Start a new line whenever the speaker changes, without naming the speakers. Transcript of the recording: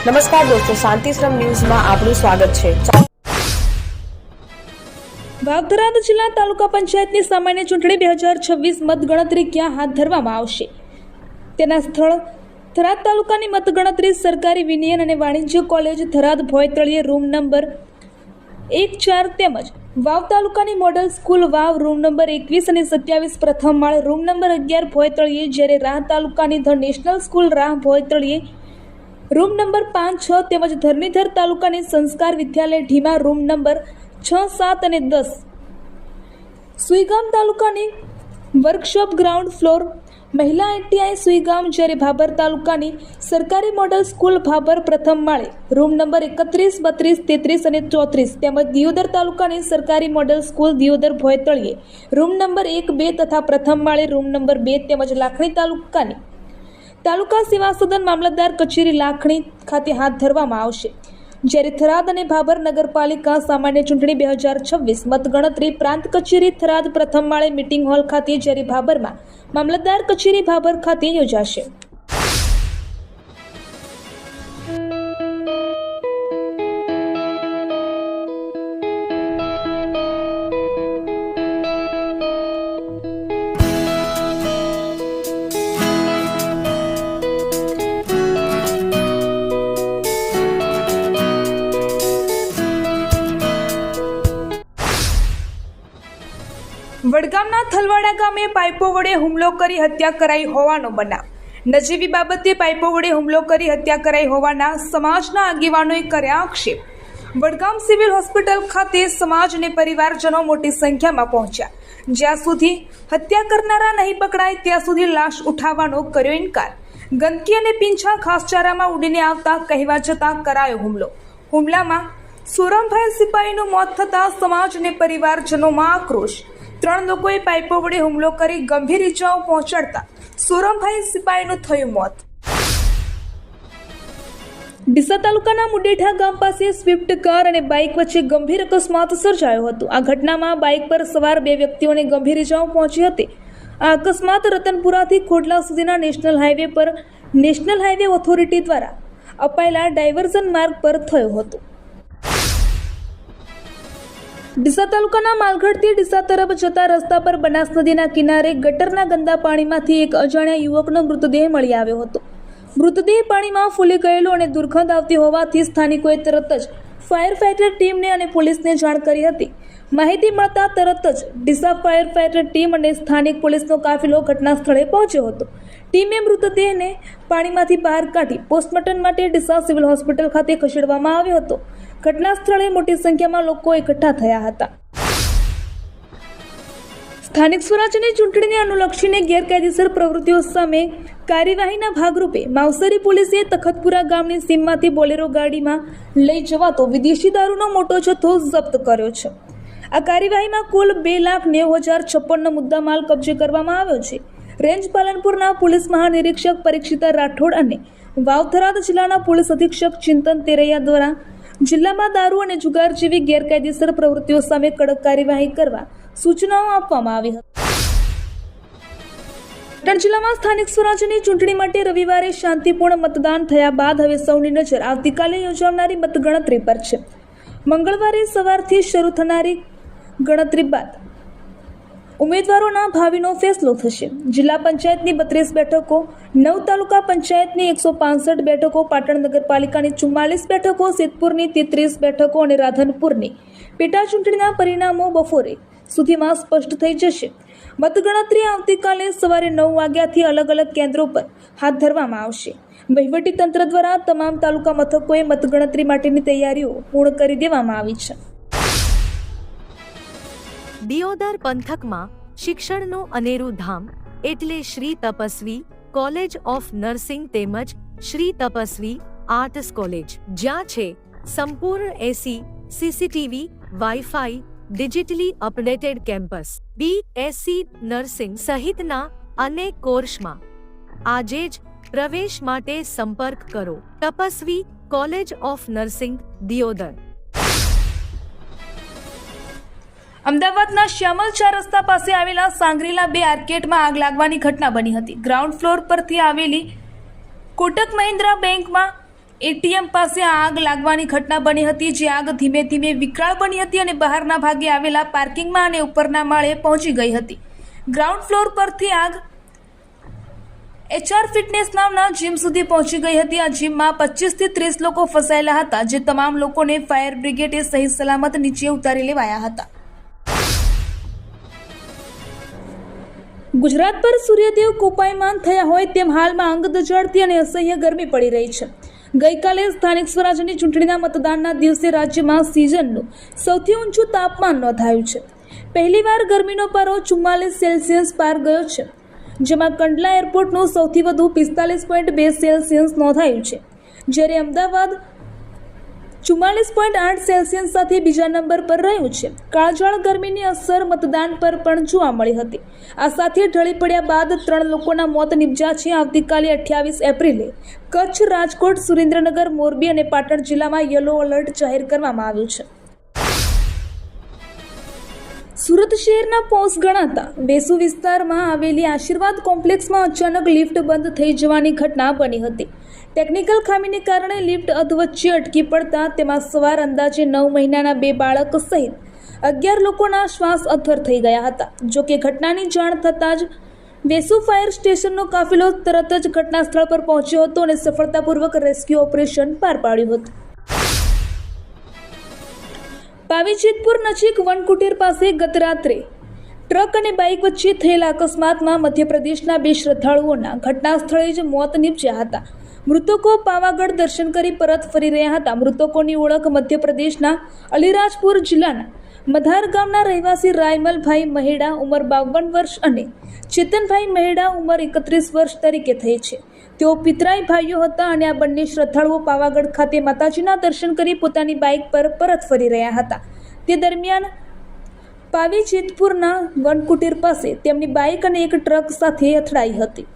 નમસ્કાર દોસ્તો, શાંતિશ્રમ ન્યૂઝમાં આપનું સ્વાગત છે।
વાવથરા જિલ્લા તાલુકા પંચાયતની સામાન્ય ચૂંટણી 2026 મતગણતરી ક્યાં હાથ ધરવામાં આવશે તેના સ્થળ થરાદ તાલુકાની મતગણતરી સરકારી વિનયન અને વાણિજ્ય કોલેજ થરાદ ભોયતળિયે રૂમ નંબર 1-4 તેમજ વાવ તાલુકાની મોડલ સ્કૂલ વાવ રૂમ નંબર 21 અને 27 પ્રથમ માળ રૂમ નંબર 11 ભોયતળિયે, જ્યારે રાહ તાલુકાની ધ નેશનલ સ્કૂલ રાહ ભોયતળિયે રૂમ નંબર 5-6 તેમજ ધરણીધર તાલુકાની સંસ્કાર વિદ્યાલય ઢીમા રૂમ નંબર 6, 7 અને 10, સુઈગામ તાલુકાની વર્કશોપ ગ્રાઉન્ડ ફ્લોર મહિલા ITI સુઈગામ, જ્યારે ભાભર તાલુકાની સરકારી મોડલ સ્કૂલ ભાભર પ્રથમ માળે રૂમ નંબર 31, 32, 33 અને 34 તેમજ દિયોદર તાલુકાની સરકારી મોડલ સ્કૂલ દિયોદર ભોયતળિયે રૂમ નંબર 1, 2 તથા પ્રથમ માળે રૂમ નંબર 2 તેમજ લાખણી તાલુકાની તાલુકા સેવા સદન મામલતદાર કચેરી લાખણી ખાતે હાથ ધરવામાં આવશે। જ્યારે થરાદ અને ભાભર નગરપાલિકા સામાન્ય ચૂંટણી 2026 મતગણતરી પ્રાંત કચેરી થરાદ પ્રથમ માળે મીટિંગ હોલ ખાતે, જ્યારે ભાભરમાં મામલતદાર કચેરી ભાભર ખાતે યોજાશે। વડગામના થલવાડા ગામે પાઇપો વડે હુમલો કરી હત્યા કરાઈ હોવાનો બનાવ। નજીવી બાબતે પાઇપો વડે હુમલો કરી હત્યા કરાઈ હોવાના સમાજના આગેવાનોએ કર્યા આક્ષેપ। વડગામ સિવિલ હોસ્પિટલ ખાતે સમાજ અને પરિવારજનો મોટી સંખ્યામાં પહોંચ્યા। જ્યાં સુધી હત્યા કરનારા નહીં પકડાય ત્યાં સુધી લાશ ઉઠાવવાનો કર્યો ઇનકાર। ગંદકી અને પીંછા ઘાસચારામાં ઉડીને આવતા કહેવા જતાં કરાયો હુમલો। હુમલામાં સોરમભાઈ સિપાહીનું મોત થતાં સમાજ અને પરિવારજનોમાં આક્રોશ। 3 લોકોએ પાઇપો વડે હુમલો કરી ગંભીર ઇજાઓ પહોંચાડતા સોરમભાઈ સિપાહીનું થયું મોત। ડીસા તાલુકાના મુડેઠા ગામ પાસે સ્વિફ્ટ કાર અને બાઇક વચ્ચે ગંભીર અકસ્માત સર્જાયો હતો। આ ઘટનામાં બાઇક પર સવાર 2 વ્યક્તિઓને ગંભીર ઇજાઓ પહોંચી હતી। આ અકસ્માત રતનપુરાથી ખોડલા સુધીના નેશનલ હાઈવે પર નેશનલ હાઈવે ઓથોરિટી દ્વારા અપાયેલા ડાયવર્ઝન માર્ગ પર થયો હતો। ડીસા તાલુકાના માલગઢથી ડીસા તરફ જતા રસ્તા પર બનાસ નદીના કિનારે ગટરના ગંદા પાણીમાંથી એક અજાણ્યા યુવકનો મૃતદેહ મળી આવ્યો હતો। મૃતદેહ પાણીમાં ફૂલી ગયેલો અને દુર્ગંધ આવતી હોવાથી સ્થાનિકોએ તરત જ ફાયર ફાઈટર ટીમને અને પોલીસને જાણ કરી હતી। માહિતી મળતા તરત જ ડીસા ફાયર ફાઈટર ટીમ અને સ્થાનિક પોલીસનો કાફિલો ઘટના સ્થળે પહોંચ્યો હતો। ટીમે મૃતદેહને પાણીમાંથી બહાર કાઢી પોસ્ટમોર્ટમ માટે ડીસા સિવિલ હોસ્પિટલ ખાતે ખસેડવામાં આવ્યો હતો। ઘટના સ્થળે મોટી સંખ્યામાં લોકો એકઠા થયા હતા। સ્થાનિક સ્વરાજ્યની ચૂંટણીને અનુલક્ષીને ગેરકાયદેસર પ્રવૃત્તિઓ સામે કાર્યવાહીના ભાગરૂપે માવસરી પોલીસે તખતપુરા ગામની સીમમાંથી બોલેરો ગાડીમાં લઈ જવાતો વિદેશી દારૂનો મોટો જથ્થો જપ્ત કર્યો છે। આ કાર્યવાહીમાં કુલ 2,90,056નો મુદ્દામાલ કબજે કરવામાં આવ્યો છે। રેન્જ પાલનપુરના પોલીસ મહાનિરીક્ષક પરીક્ષિતા રાઠોડ અને વાવથરા જિલ્લાના પોલીસ અધિક્ષક ચિંતન તેરૈયા દ્વારા જિલ્લામાં દારૂ અને જુગાર જેવી ગેરકાયદેસર પ્રવૃત્તિઓ સામે કડક કાર્યવાહી કરવા સૂચનાઓ આપવામાં આવી હતી। પાટણ જિલ્લામાં સ્થાનિક સ્વરાજ્યની ચૂંટણી માટે રવિવારે શાંતિપૂર્ણ મતદાન થયા બાદ હવે સૌની નજર આવતીકાલે યોજાનારી મતગણતરી પર છે। મંગળવારે સવારથી શરૂ થનારી ગણતરી બાદ ઉમેદવારોના ભાવિનો ફેસલો થશે। જિલ્લા પંચાયતની 32 બેઠકો, 9 તાલુકા પંચાયતની 165 બેઠકો, પાટણ નગરપાલિકાની 44 બેઠકો, સિદ્ધપુરની 33 બેઠકો અને રાધનપુરની પેટા ચૂંટણીના પરિણામો બપોરે સુધીમાં સ્પષ્ટ થઈ જશે। મતગણતરી આવતીકાલે સવારે 9 વાગ્યાથી અલગ અલગ કેન્દ્રો પર હાથ ધરવામાં આવશે। વહીવટી તંત્ર દ્વારા તમામ તાલુકા મથકોએ મતગણતરી માટેની તૈયારીઓ પૂર્ણ કરી દેવામાં આવી છે।
દિયોદર પંથકમાં શિક્ષણનું અનેરું ધામ એટલે Shri Tapasvi college of nursing તેમજ શ્રી તપસ્વી આર્ટ્સ કોલેજ, જ્યાં છે સંપૂર્ણ AC, CCTV, wifi, digitally updated campus, BSc nursing સહિતના અનેક કોર્સમાં આજે જ પ્રવેશ માટે સંપર્ક કરો। Tapasvi college of nursing, Deodar.
અમદાવાદના શ્યામલ 4 રસ્તા પાસે આવેલા સાંગરીલા 2 આર્કેડમાં આગ લાગવાની ઘટના બની હતી। ગ્રાઉન્ડ ફ્લોર પરથી આવેલી કોટક મહિન્દ્રા બેંકમાં એટીએમ પાસે આગ લાગવાની ઘટના બની હતી, જે આગ ધીમે ધીમે વિકરાળ બની હતી અને બહારના ભાગે આવેલા પાર્કિંગમાં અને ઉપરના માળે પહોંચી ગઈ હતી. ગ્રાઉન્ડ ફ્લોર પરથી આગ HR ફિટનેસ નામના જીમ સુધી પહોંચી ગઈ હતી. આ જીમમાં 25 થી 30 લોકો ફસાયેલા હતા, જે તમામ લોકોને ફાયર બ્રિગેડે સહી સલામત નીચે ઉતારી લેવાયા હતા. ગુજરાત પર સૂર્યદેવ કોપાયમાન થયા હોય તેમ હાલમાં અંગ દજાડતી અને અસહ્ય ગરમી પડી રહી છે. ગઈકાલે સ્થાનિક સ્વરાજ્યની ચૂંટણીના મતદાનના દિવસે રાજ્યમાં સિઝનનું સૌથી ઊંચું તાપમાન નોંધાયું છે. પહેલીવાર ગરમીનો પારો 44 સેલ્સિયસ પાર ગયો છે, જેમાં કંડલા એરપોર્ટનું સૌથી વધુ 45.2 સેલ્સિયસ નોંધાયું છે, જ્યારે અમદાવાદ 44.8 સેલ્સિયસ સાથે બીજા નંબર પર રહ્યું છે. કાળઝાળ ગરમીની અસર મતદાન પર પણ જોવા મળી હતી. આ સાથે ઢળી પડ્યા બાદ 3 લોકોના મોત નિપજ્યા છે. આવતીકાલે 28 એપ્રિલે કચ્છ, રાજકોટ, સુરેન્દ્રનગર, મોરબી અને પાટણ જિલ્લામાં યલો એલર્ટ જાહેર કરવામાં આવ્યું છે. સુરત શહેરના પોશ ગણાતા વેસુ વિસ્તારમાં આવેલી આશીર્વાદ કોમ્પ્લેક્સમાં અચાનક લિફ્ટ બંધ થઈ જવાની ઘટના બની હતી. ટેકનિકલ ખામીને કારણે લિફ્ટ અધવચ્ચે અટકી પડતા તેમાં સવાર અંદાજે 9 મહિનાના 2 બાળક સહિત 11 લોકોના શ્વાસ અદ્ધર થઈ ગયા હતા. જોકે ઘટનાની જાણ થતાં જ વેસુ ફાયર સ્ટેશનનો કાફિલો તરત જ ઘટના સ્થળ પર પહોંચ્યો હતો અને સફળતાપૂર્વક રેસ્ક્યુ ઓપરેશન પાર પાડ્યું હતું. પાવીજેતપુર નજીક વનકુટીર પાસે ગત રાત્રે ટ્રક અને બાઇક વચ્ચે થયેલા અકસ્માતમાં મધ્યપ્રદેશના 2 શ્રદ્ધાળુઓના ઘટના સ્થળે જ મોત નીપજ્યા હતા. મૃતકો પાવાગઢ દર્શન કરી પરત ફરી રહ્યા હતા. મૃતકોની ઓળખ મધ્યપ્રદેશના અલીરાજપુર જિલ્લાના મધાર ગામના રહેવાસી રાયમલભાઈ મહેડા ઉંમર 52 વર્ષ અને ચેતનભાઈ મહેડા ઉંમર 31 વર્ષ તરીકે થઈ છે. તેઓ પિતરાઈ ભાઈઓ હતા અને આ બંને શ્રદ્ધાળુઓ પાવાગઢ ખાતે માતાજીના દર્શન કરી પોતાની બાઇક પર પરત ફરી રહ્યા હતા. તે દરમિયાન પાવીજેતપુરના વનકુટીર પાસે તેમની બાઇક અને એક ટ્રક સાથે અથડાઈ હતી.